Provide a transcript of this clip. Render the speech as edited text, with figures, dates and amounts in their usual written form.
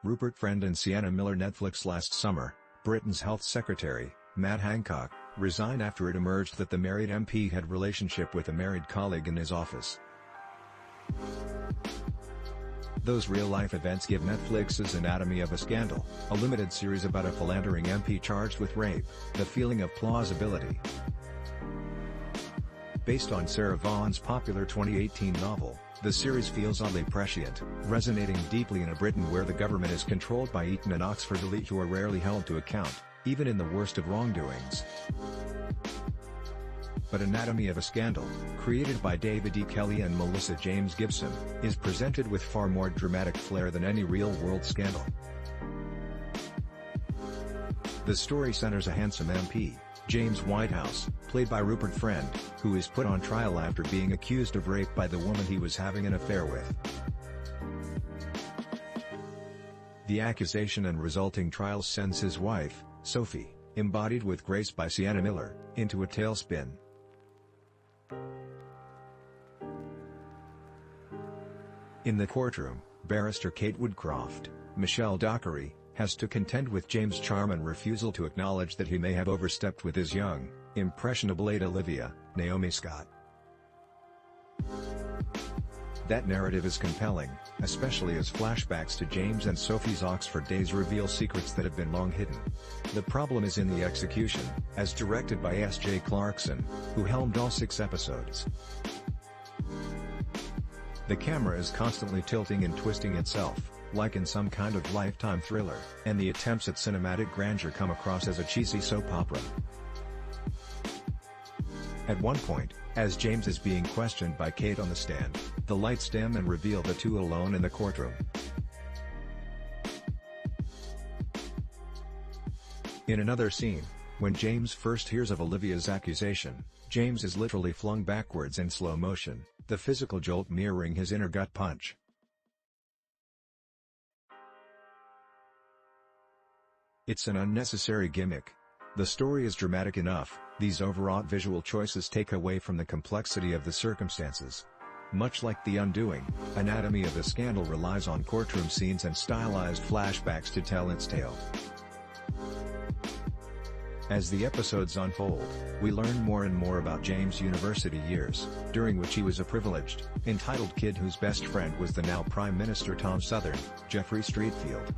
Rupert Friend and Sienna Miller. Netflix. Last summer, Britain's Health Secretary, Matt Hancock, resigned after it emerged that the married MP had relationship with a married colleague in his office. Those real-life events give Netflix's Anatomy of a Scandal, a limited series about a philandering MP charged with rape, the feeling of plausibility. Based on Sarah Vaughn's popular 2018 novel, the series feels oddly prescient, resonating deeply in a Britain where the government is controlled by Eton and Oxford elite who are rarely held to account, even in the worst of wrongdoings. But Anatomy of a Scandal, created by David E. Kelley and Melissa James Gibson, is presented with far more dramatic flair than any real-world scandal. The story centers a handsome MP, James Whitehouse, played by Rupert Friend, who is put on trial after being accused of rape by the woman he was having an affair with. The accusation and resulting trial sends his wife, Sophie, embodied with grace by Sienna Miller, into a tailspin. In the courtroom, Barrister Kate Woodcroft, Michelle Dockery, has to contend with James' charm and refusal to acknowledge that he may have overstepped with his young, impressionable aide Olivia, Naomi Scott. That narrative is compelling, especially as flashbacks to James and Sophie's Oxford days reveal secrets that have been long hidden. The problem is in the execution, as directed by S.J. Clarkson, who helmed all 6 episodes. The camera is constantly tilting and twisting itself, like in some kind of Lifetime thriller, and the attempts at cinematic grandeur come across as a cheesy soap opera. At one point, as James is being questioned by Kate on the stand, the lights dim and reveal the two alone in the courtroom. In another scene, when James first hears of Olivia's accusation, James is literally flung backwards in slow motion, the physical jolt mirroring his inner gut punch. It's an unnecessary gimmick. The story is dramatic enough, these overwrought visual choices take away from the complexity of the circumstances. Much like The Undoing, Anatomy of a Scandal relies on courtroom scenes and stylized flashbacks to tell its tale. As the episodes unfold, we learn more and more about James' university years, during which he was a privileged, entitled kid whose best friend was the now Prime Minister Tom Southern, Geoffrey Streatfield.